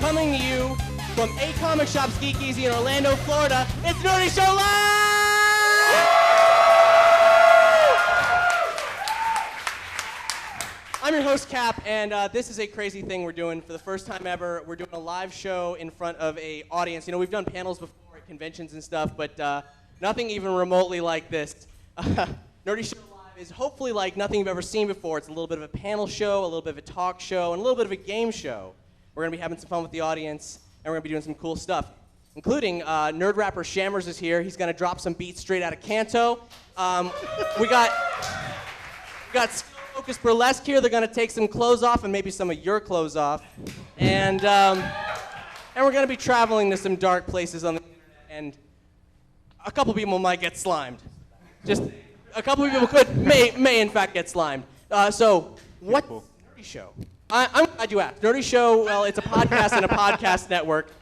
coming to you from A Comic Shop Speakeasy in Orlando, Florida. It's Nerdy Show Live! I'm your host, Cap, and this is a crazy thing we're doing. For the first time ever, we're doing a live show in front of an audience. You know, we've done panels before at conventions and stuff, but nothing even remotely like this. Nerdy Show Live is hopefully like nothing you've ever seen before. It's a little bit of a panel show, a little bit of a talk show, and a little bit of a game show. We're going to be having some fun with the audience, and we're going to be doing some cool stuff, including nerd rapper Shammers is here. He's going to drop some beats straight out of Kanto. We got Focus Burlesque here. They're going to take some clothes off and maybe some of your clothes off. And we're going to be traveling to some dark places on the internet, and a couple people might get slimed. Just a couple of people may in fact get slimed. So what's Nerdy Show? I'm glad you asked. Nerdy Show, well, it's a podcast and a podcast network.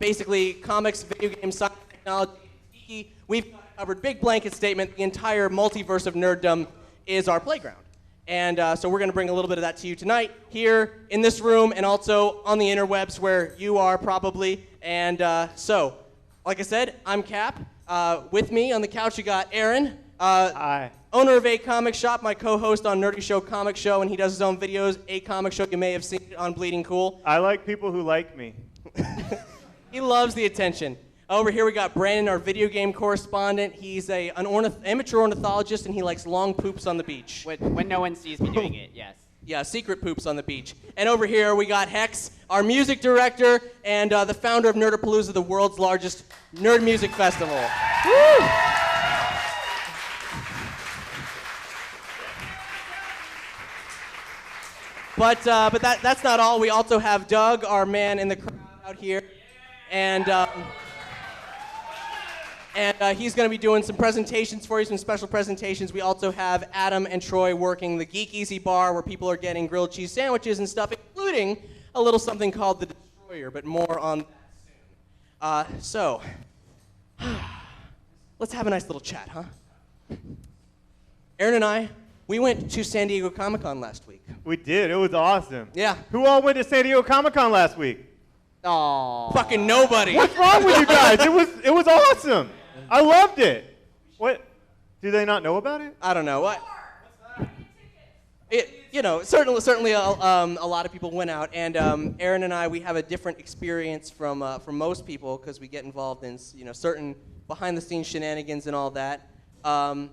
Basically, comics, video games, science, technology, geeky. We've covered big blanket statement. The entire multiverse of nerddom is our playground. And so we're going to bring a little bit of that to you tonight, here in this room, and also on the interwebs where you are probably. And so, like I said, I'm Cap. With me on the couch, you got Aaron. Hi. Owner of A Comic Shop, my co-host on Nerdy Show Comic Show, and he does his own videos. A Comic Show, you may have seen it on Bleeding Cool. I like people who like me. He loves the attention. Over here we got Brandon, our video game correspondent. He's an amateur ornithologist, and he likes long poops on the beach. When no one sees me doing it, yes. Yeah, secret poops on the beach. And over here we got Hex, our music director, and the founder of Nerdapalooza, the world's largest nerd music festival. Woo! But that's not all. We also have Doug, our man in the crowd out here, and he's going to be doing some presentations for you, some special presentations. We also have Adam and Troy working the Geek Easy Bar, where people are getting grilled cheese sandwiches and stuff, including a little something called the Destroyer, but more on that soon. So, let's have a nice little chat, huh? Aaron and I, we went to San Diego Comic-Con last week. We did. It was awesome. Yeah. Who all went to San Diego Comic-Con last week? Aww. Fucking nobody. What's wrong with you guys? It was awesome. I loved it. What? Do they not know about it? I don't know. What? Certainly a lot of people went out, and Aaron and I, we have a different experience from most people because we get involved in certain behind-the-scenes shenanigans and all that, and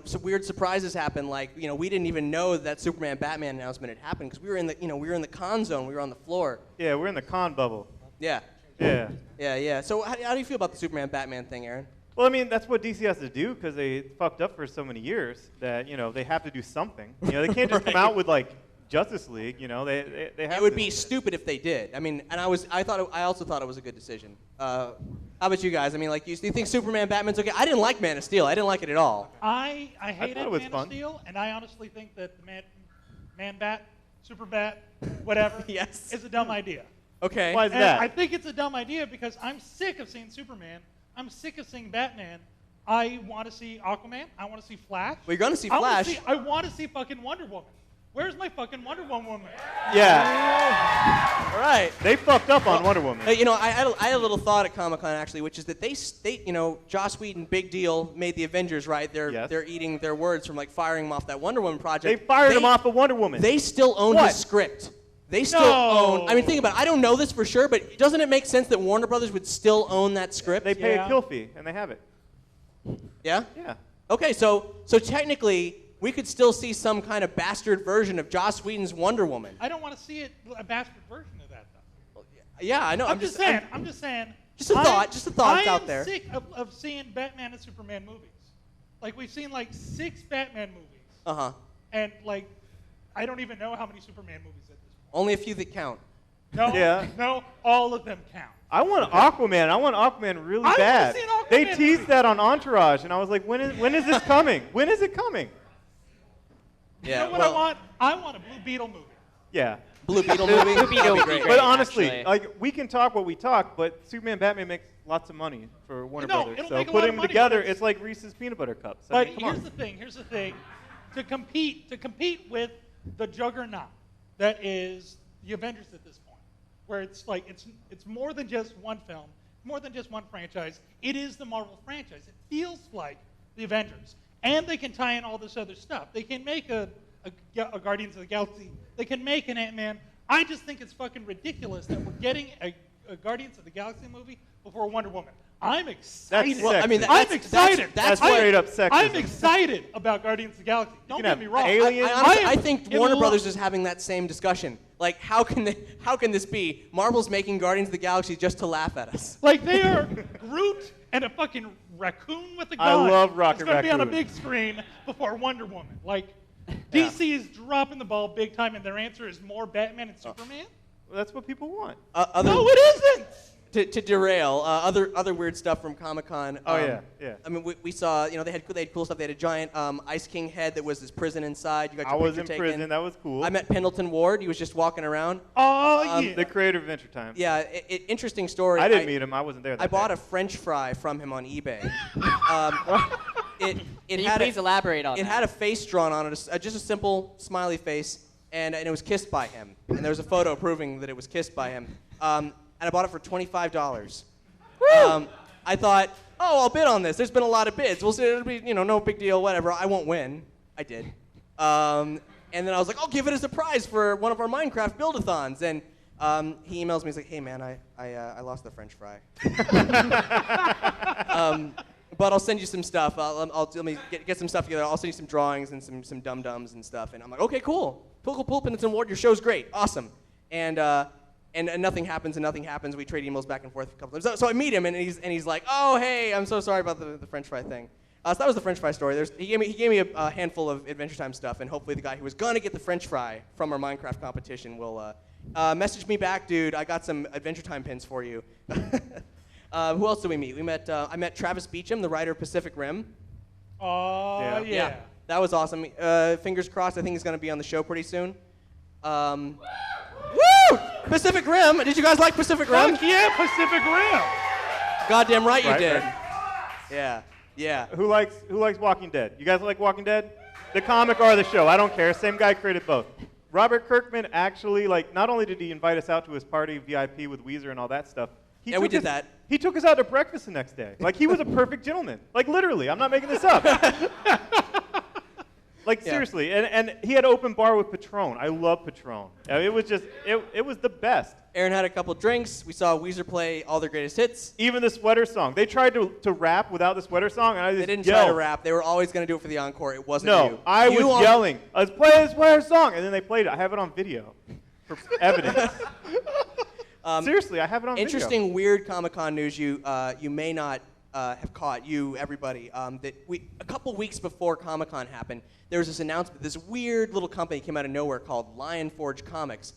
some weird surprises happen. Like we didn't even know that Superman Batman announcement had happened because we were in the con zone. We were on the floor. Yeah, we're in the con bubble. Yeah. Yeah. So how do you feel about the Superman Batman thing, Aaron? Well, I mean, that's what DC has to do because they fucked up for so many years that they have to do something. They can't just come out with like Justice League. They have. It would be stupid if they did. I mean, and I also thought it was a good decision. How about you guys? I mean, like, do you think Superman Batman's okay? I didn't like Man of Steel. I didn't like it at all. I hated it was Man fun. of Steel, and I honestly think that the Man Bat, Super Bat, whatever, Yes. is a dumb idea. Okay. Why is And that? I think it's a dumb idea because I'm sick of seeing Superman. I'm sick of seeing Batman. I want to see Aquaman. I want to see Flash. Well, you're going to see Flash. I want to see fucking Wonder Woman. Where's my fucking Wonder Woman? Yeah. All right. They fucked up on Wonder Woman. I had a little thought at Comic-Con actually, which is that they Joss Whedon, big deal, made the Avengers, right? They're eating their words from like firing him off that Wonder Woman project. They fired him off of Wonder Woman. They still own his script. They still own. I mean, think about it. I don't know this for sure, but doesn't it make sense that Warner Brothers would still own that script? They pay a kill fee, and they have it. Yeah? Yeah. Okay, so technically, we could still see some kind of bastard version of Joss Whedon's Wonder Woman. I don't want to see a bastard version of that, though. Yeah, I know. I'm just saying. Just a thought. Just a thought out there. I am sick of seeing Batman and Superman movies. Like, we've seen, like, 6 Batman movies. Uh-huh. And, like, I don't even know how many Superman movies at this point. Only a few that count. No, Yeah. no, all of them count. I want Aquaman. I want Aquaman really bad. see an Aquaman They movie. teased that on Entourage, and I was like, when is this coming? When is it coming? Yeah. You know what I want? I want a Blue Beetle movie. Yeah. Blue Beetle movie. Blue Beetle would be Great. great. But honestly, actually. like we can talk what we talk, but Superman Batman makes lots of money for Warner No, Brothers. it'll So make a lot putting of them money, together, but it's like Reese's peanut butter cups. I But mean, come here's on. the thing. To compete with the juggernaut that is the Avengers at this point. where it's like it's more than just one film, more than just one franchise. It is the Marvel franchise. It feels like the Avengers, and they can tie in all this other stuff. They can make a Guardians of the Galaxy. They can make an Ant-Man. I just think it's fucking ridiculous that we're getting a Guardians of the Galaxy movie before Wonder Woman. I'm excited. That's well, I mean, I'm excited. That's straight up sexism. I'm excited about Guardians of the Galaxy. Don't get me wrong. I think Warner Brothers is having that same discussion. Like, how can this be? Marvel's making Guardians of the Galaxy just to laugh at us. Like, they are Groot and a fucking raccoon with a gun. I love Rocket It's going to be on a Raccoon. big screen before Wonder Woman. Like, DC is dropping the ball big time, and their answer is more Batman and Superman? Well, that's what people want. No, it isn't! To derail, other weird stuff from Comic-Con. Oh, yeah. I mean, we saw, they had cool stuff. They had a giant Ice King head that was this prison inside. You got your I was picture in taken. prison. That was cool. I met Pendleton Ward. He was just walking around. Oh, yeah. The creator of Adventure Time. Yeah, interesting story. I didn't meet him. I wasn't there that I bought day. a French fry from him on eBay. It Can you had please elaborate on it that? had a face drawn on it, just a simple smiley face, and it was kissed by him. And there was a photo proving that it was kissed by him. And I bought it for $25. I thought, I'll bid on this. There's been a lot of bids. We'll see. It'll be, no big deal, whatever. I won't win. I did. And then I was like, I'll give it as a prize for one of our Minecraft build-a-thons. And he emails me. He's like, hey, man, I lost the French fry. But I'll send you some stuff. Let me get some stuff together. I'll send you some drawings and some dum-dums and stuff. And I'm like, okay, cool. Cool. Pendleton Ward, your show's great. Awesome. And nothing happens. We trade emails back and forth a couple times. So I meet him, and he's like, oh, hey, I'm so sorry about the French fry thing. So that was the French fry story. He gave me a handful of Adventure Time stuff, and hopefully the guy who was going to get the French fry from our Minecraft competition will message me back, dude. I got some Adventure Time pins for you. Who else did we meet? I met Travis Beacham, the writer of Pacific Rim. Oh, yeah. That was awesome. Fingers crossed. I think he's going to be on the show pretty soon. Woo! Pacific Rim. Did you guys like Pacific Rim? Fuck yeah, Pacific Rim. Goddamn right you Right, did. right. Yeah. Who likes Walking Dead? You guys like Walking Dead? The comic or the show? I don't care. Same guy created both. Robert Kirkman actually, not only did he invite us out to his party VIP with Weezer and all that stuff. We did that. He took us out to breakfast the next day. He was a perfect gentleman. Literally, I'm not making this up. Seriously, and he had open bar with Patron. I love Patron. It was just, it was the best. Aaron had a couple drinks. We saw Weezer play all their greatest hits. Even the sweater song. They tried to rap without the sweater song, and I just They didn't yelled. try to rap. They were always going to do it for the encore. It wasn't you. No, I You was on- yelling, let's play the sweater song, and then they played it. I have it on video for evidence. Seriously, I have it on Interesting, weird Comic-Con news you may not have caught, everybody. That a couple weeks before Comic-Con happened, there was this announcement. This weird little company came out of nowhere called Lion Forge Comics.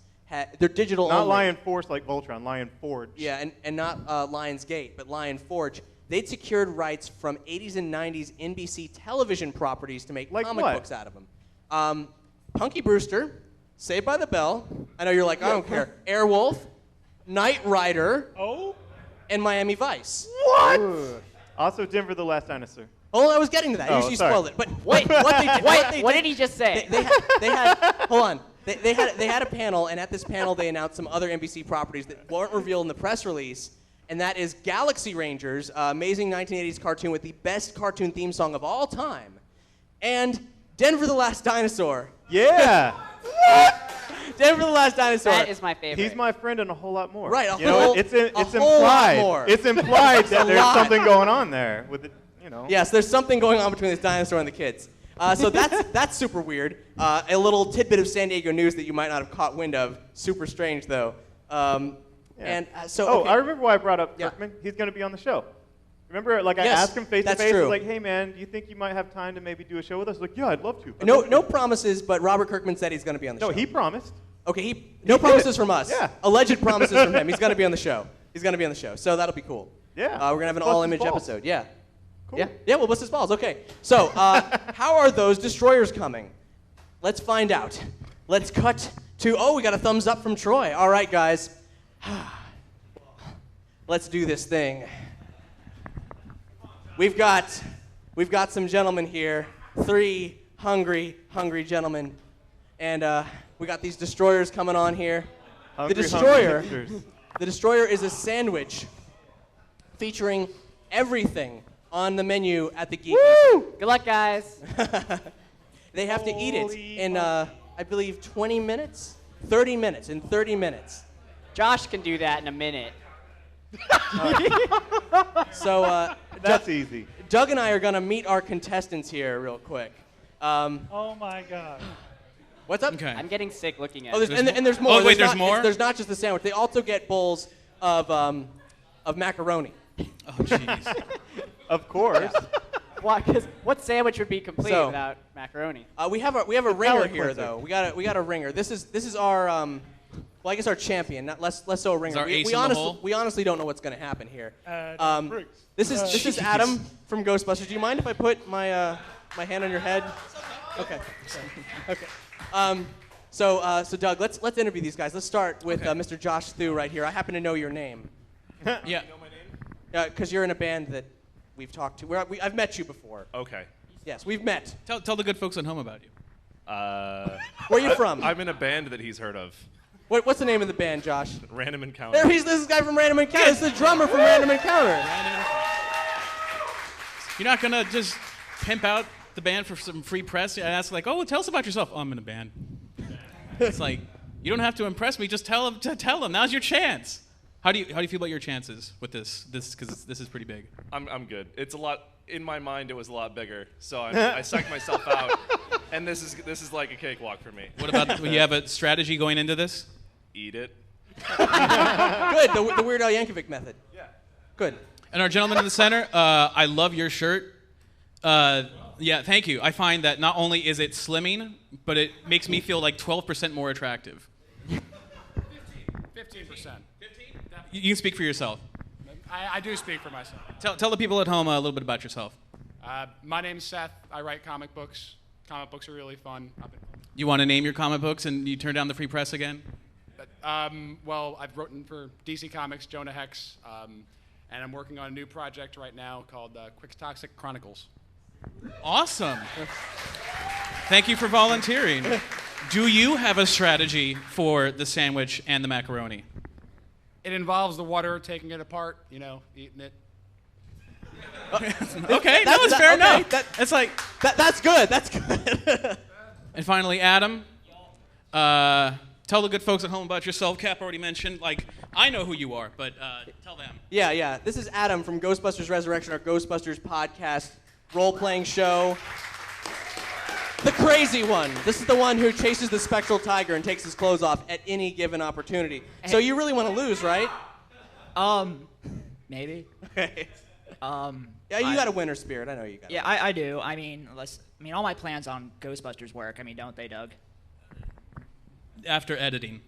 They're digital video. Not only. Lion Force like Voltron, Lion Forge. Yeah, and not Lions Gate, but Lion Forge. They'd secured rights from 80s and 90s NBC television properties to make Like comic what? books out of them. Punky Brewster, Saved by the Bell. I know you're like, I don't care. Airwolf, Knight Rider, Oh? and Miami Vice. What? Also, Denver the Last Dinosaur. Oh, I was getting to that. Oh, You sorry. spoiled it. But what they did, What did he just say? they had hold on. They had a panel, and at this panel they announced some other NBC properties that weren't revealed in the press release, and that is Galaxy Rangers, amazing 1980s cartoon with the best cartoon theme song of all time, and Denver the Last Dinosaur. Yeah. Denver the Last Dinosaur. That is my favorite. He's my friend and a whole lot more. Right, You know, it's whole implied. lot more. It's implied that a there's lot. something going on there with it. Yes, there's something going on between this dinosaur and the kids. So that's super weird. A little tidbit of San Diego news that you might not have caught wind of. Super strange, though. And so. Oh, okay. I remember why I brought up Yeah. Kirkman. He's going to be on the show. Remember, I Yes, asked him face to that's face. I true. was like, "Hey, man, do you think you might have time to maybe do a show with us?" Like, "Yeah, I'd love to." No promises, but Robert Kirkman said he's going to be on the show. No, he promised. Okay, no promises from us. Yeah. Alleged promises from him. He's going to be on the show. He's going to be on the show. So that'll be cool. Yeah. We're going to have an Bust his all-image balls. episode. Yeah. Cool. Yeah, we'll bust his balls. Okay. So, how are those destroyers coming? Let's find out. Let's cut to, we got a thumbs up from Troy. All right, guys. Let's do this thing. We've got some gentlemen here. 3 hungry gentlemen. And we got these destroyers coming on here. Hungry, Destroyer. hungry hipsters. The Destroyer is a sandwich featuring everything on the menu at the Geek. Good luck, guys. They have to eat it Holy in, I believe, 20 minutes? 30 minutes, in 30 minutes. Josh can do that in a minute. So That's easy. Doug and I are going to meet our contestants here real quick. Oh my God. What's up? Okay. I'm getting sick looking at Oh, it. and there's more. Oh, wait, there's more? There's not just the sandwich. They also get bowls of macaroni. Oh, jeez. Of course. Why? 'Cause what sandwich would be complete So- without macaroni? We have a ringer here cleanser. though. We got a ringer. This is our well, I guess our champion. Not less so a ringer. our ace We in the honestly hole? we honestly don't know what's going to happen here. Briggs. This is Adam from Ghostbusters. Do you mind if I put my my hand on your head? Okay. Okay. So Doug, let's interview these guys. Let's start with Okay. Mr. Josh Thew right here. I happen to know your name. Yeah. Because you're in a band that we've talked to. I've met you before. Okay. Yes, we've met. Tell the good folks at home about you. Where are you from? I'm in a band that he's heard of. What's the name of the band, Josh? Random Encounter. There, this is the guy from Random Encounter. This is the drummer from Random Encounter. You're not gonna just pimp out the band for some free press and ask like, oh, tell us about yourself. Oh, I'm in a band. It's like you don't have to impress me. Just tell them. Now's your chance. How do you feel about your chances with this? Because this is pretty big. I'm good. It's a lot. In my mind, it was a lot bigger, so I psyched myself out, and this is like a cakewalk for me. What about you have a strategy going into this? Eat it. Good, the Weird Al Yankovic method. Yeah. Good. And our gentleman in the center, I love your shirt. Yeah, thank you. I find that not only is it slimming, but it makes me feel like 12% more attractive. 15%. 15? You can speak for yourself. I do speak for myself. Tell the people at home a little bit about yourself. My name's Seth. I write comic books. Comic books are really fun. You want to name your comic books and you turn down the free press again? Well, I've written for DC Comics, Jonah Hex, and I'm working on a new project right now called Quick Toxic Chronicles. Awesome. Thank you for volunteering. Do you have a strategy for the sandwich and the macaroni? It involves the water, taking it apart, eating it. Okay, no, it's fair enough. It's like, That's good. That's good. and finally, Adam, tell the good folks at home about yourself. Cap already mentioned, like, I know who you are, but tell them. Yeah. This is Adam from Ghostbusters Resurrection, our Ghostbusters podcast role-playing show. The crazy one. This is the one who chases the spectral tiger and takes his clothes off at any given opportunity. So you really want to lose, right? Maybe. Okay. Yeah, Yeah, you got a winner spirit. I know you got. Yeah, I do. I mean, all my plans on Ghostbusters work. I mean, don't they, Doug? After editing.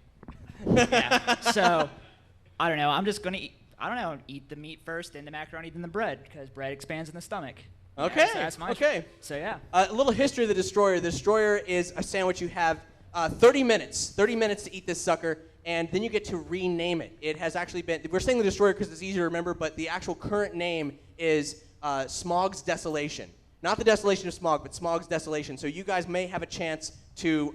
Yeah. So, I don't know. I'm just gonna eat the meat first, then the macaroni, then the bread, because bread expands in the stomach. Okay. Yeah, so that's my Okay. So yeah. A little history of the Destroyer. The Destroyer is a sandwich you have 30 minutes. 30 minutes to eat this sucker, and then you get to rename it. It has actually been, we're saying the Destroyer because it's easier to remember, but the actual current name is Smog's Desolation. Not the desolation of Smog, but Smog's Desolation. So you guys may have a chance to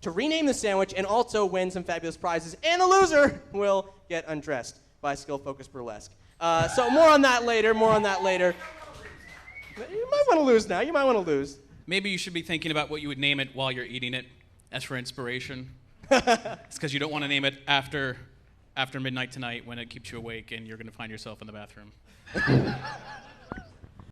rename the sandwich and also win some fabulous prizes, and the loser will get undressed by Skill Focus Burlesque. So more on that later. You might want to lose now. You might want to lose. Maybe you should be thinking about what you would name it while you're eating it, as for inspiration. It's because you don't want to name it after midnight tonight when it keeps you awake and you're going to find yourself in the bathroom.